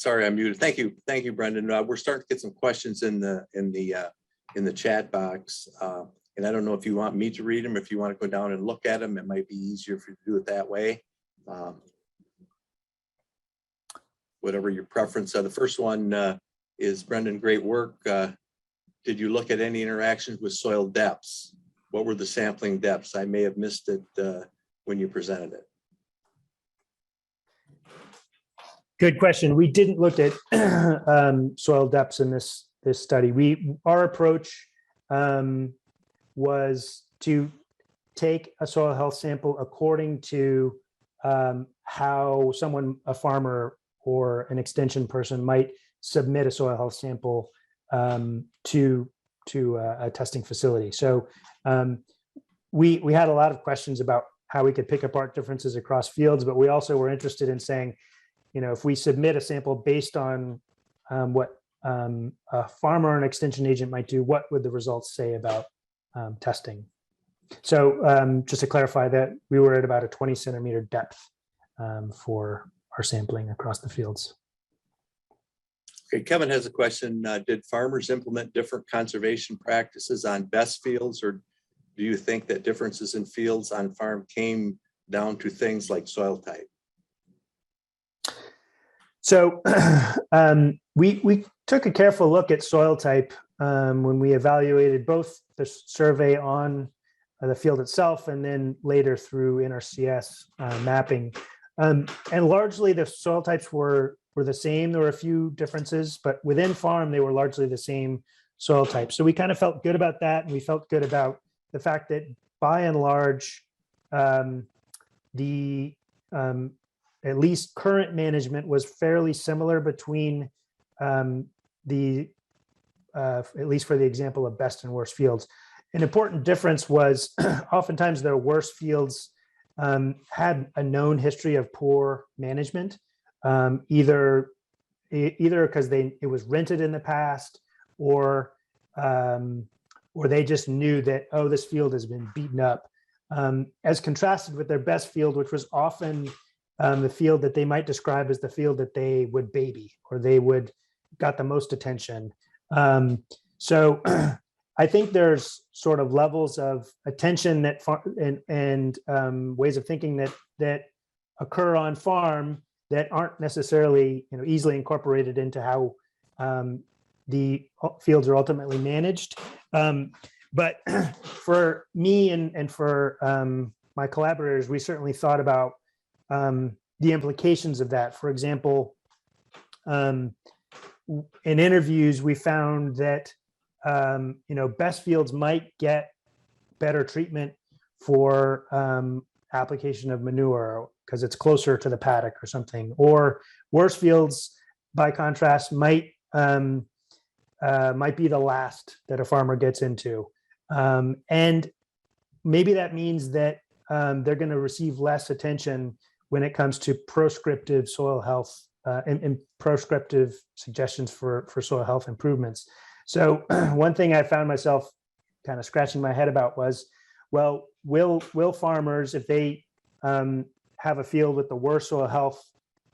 Sorry, I'm muted. Thank you, Brendan. We're starting to get some questions in the chat box, and I don't know if you want me to read them. If you want to go down and look at them, it might be easier for you to do it that way. Whatever your preference. The first one is, Brendan, great work. Did you look at any interactions with soil depths? What were the sampling depths? I may have missed it when you presented it. Good question. We didn't look at soil depths in this study. Our approach was to take a soil health sample according to how a farmer or an extension person might submit a soil health sample to a testing facility. So we had a lot of questions about how we could pick apart differences across fields, but we also were interested in saying, if we submit a sample based on what a farmer or an extension agent might do, what would the results say about testing? So just to clarify that, we were at about a 20 centimeter depth for our sampling across the fields. Okay, Kevin has a question. Did farmers implement different conservation practices on best fields, or do you think that differences in fields on farm came down to things like soil type? So we took a careful look at soil type when we evaluated both the survey on the field itself and then later through NRCS mapping. And largely the soil types were the same. There were a few differences, but within farm, they were largely the same soil type. So we kind of felt good about that. And we felt good about the fact that by and large, at least current management was fairly similar between at least for the example of best and worst fields. An important difference was oftentimes the worst fields had a known history of poor management, either because it was rented in the past, or they just knew that, oh, this field has been beaten up, as contrasted with their best field, which was often the field that they might describe as the field that they would baby, or they got the most attention. So I think there's sort of levels of attention that and ways of thinking that occur on farm that aren't necessarily easily incorporated into how the fields are ultimately managed. But for me and for my collaborators, we certainly thought about the implications of that. For example, in interviews, we found that best fields might get better treatment for application of manure because it's closer to the paddock or something. Or worse fields, by contrast, might be the last that a farmer gets into, and maybe that means that they're going to receive less attention when it comes to proscriptive soil health and proscriptive suggestions for soil health improvements. So one thing I found myself kind of scratching my head about was, well, will farmers, if they have a field with the worst soil health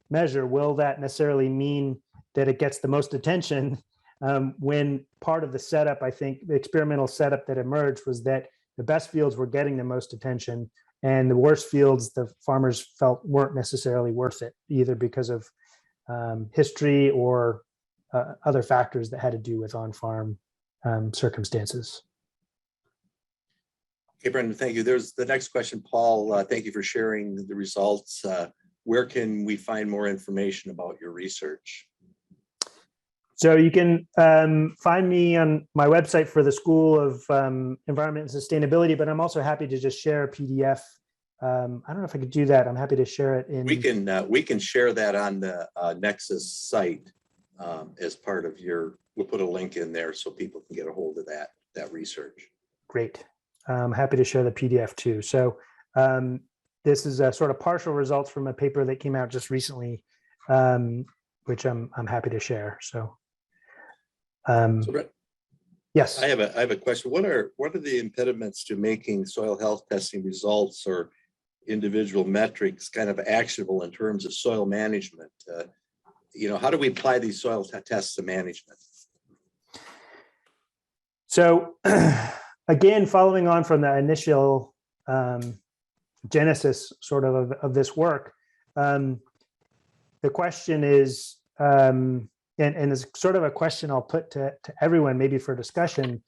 measure, will that necessarily mean that it gets the most attention? When part of the setup, I think the experimental setup that emerged was that the best fields were getting the most attention, and the worst fields the farmers felt weren't necessarily worth it, either because of history or other factors that had to do with on-farm circumstances. Okay, Brendan, thank you. There's the next question, Paul. Thank you for sharing the results. Where can we find more information about your research? So you can find me on my website for the School of Environment and Sustainability, but I'm also happy to just share a PDF. I don't know if I could do that. I'm happy to share it in. We can share that on the Nexus site as part of your. We'll put a link in there so people can get a hold of that research. Great. I'm happy to share the PDF too. So this is a sort of partial results from a paper that came out just recently, which I'm happy to share. So. Yes, I have a question. What are the impediments to making soil health testing results or individual metrics kind of actionable in terms of soil management? how do we apply these soil tests to management? So again, following on from the initial genesis sort of this work, the question is, and it's sort of a question I'll put to everyone, maybe for discussion.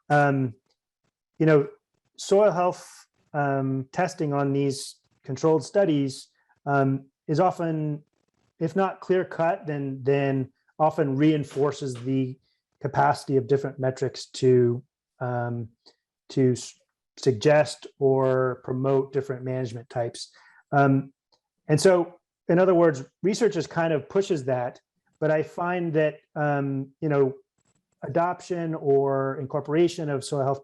Soil health testing on these controlled studies is often, if not clear cut, then often reinforces the capacity of different metrics to suggest or promote different management types. And so, in other words, researchers kind of pushes that, but I find that adoption or incorporation of soil health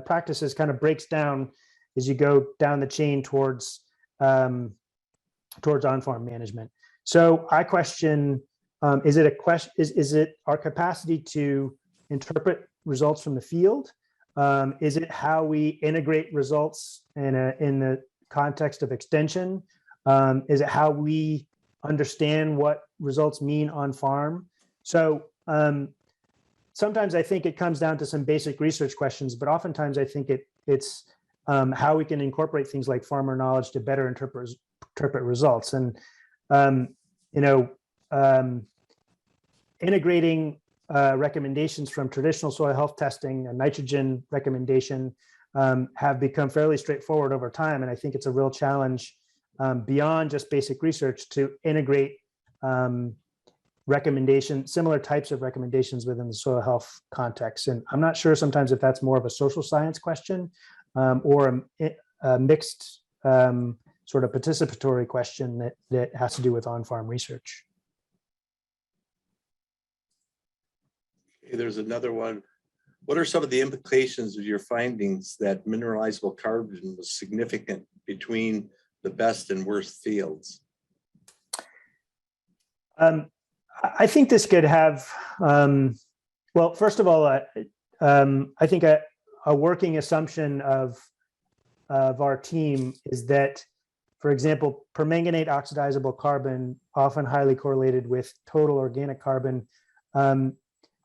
practices kind of breaks down as you go down the chain towards on-farm management. So I question: is it our capacity to interpret results from the field? Is it how we integrate results in the context of extension? Is it how we understand what results mean on farm? So sometimes I think it comes down to some basic research questions, but oftentimes I think it's how we can incorporate things like farmer knowledge to better interpret results. And integrating recommendations from traditional soil health testing and nitrogen recommendation have become fairly straightforward over time. And I think it's a real challenge beyond just basic research to integrate similar types of recommendations within the soil health context. And I'm not sure sometimes if that's more of a social science question or a mixed sort of participatory question that has to do with on-farm research. There's another one. What are some of the implications of your findings that mineralizable carbon was significant between the best and worst fields? I think this could have, well, first of all, I think a working assumption of our team is that, for example, permanganate oxidizable carbon, often highly correlated with total organic carbon,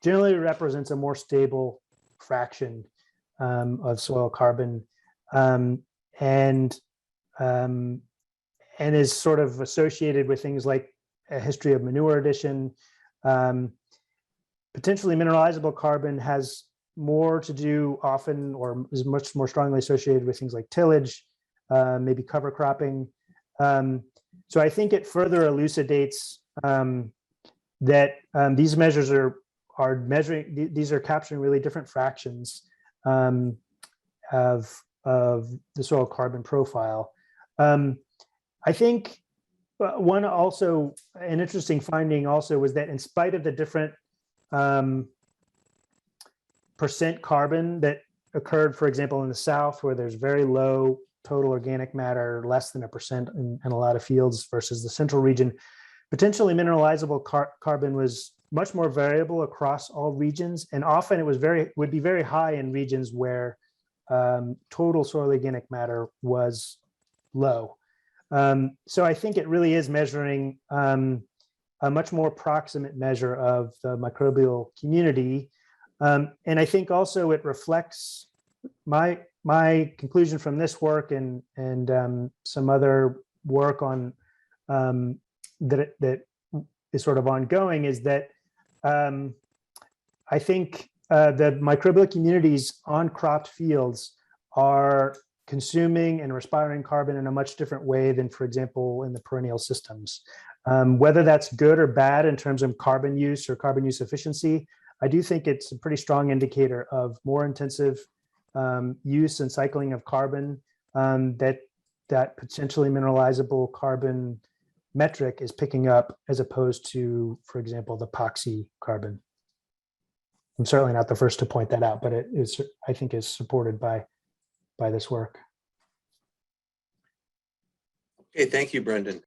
generally represents a more stable fraction of soil carbon, and is sort of associated with things like a history of manure addition. Potentially mineralizable carbon has more to do often, or is much more strongly associated with things like tillage, maybe cover cropping. So I think it further elucidates that these measures are measuring, these are capturing really different fractions of the soil carbon profile. I think an interesting finding also was that in spite of the different percent carbon that occurred, for example, in the South, where there's very low total organic matter, less than 1% in a lot of fields, versus the central region, potentially mineralizable carbon was much more variable across all regions, and often it would be very high in regions where total soil organic matter was low. So I think it really is measuring a much more proximate measure of the microbial community, and I think also it reflects my conclusion from this work and some other work on that is sort of ongoing, is that I think the microbial communities on cropped fields are consuming and respiring carbon in a much different way than, for example, in the perennial systems. Whether that's good or bad in terms of carbon use or carbon use efficiency, I do think it's a pretty strong indicator of more intensive use and cycling of carbon, that potentially mineralizable carbon metric is picking up, as opposed to, for example, the epoxy carbon. I'm certainly not the first to point that out, but it is, I think, is supported by this work. Okay, thank you, Brendan.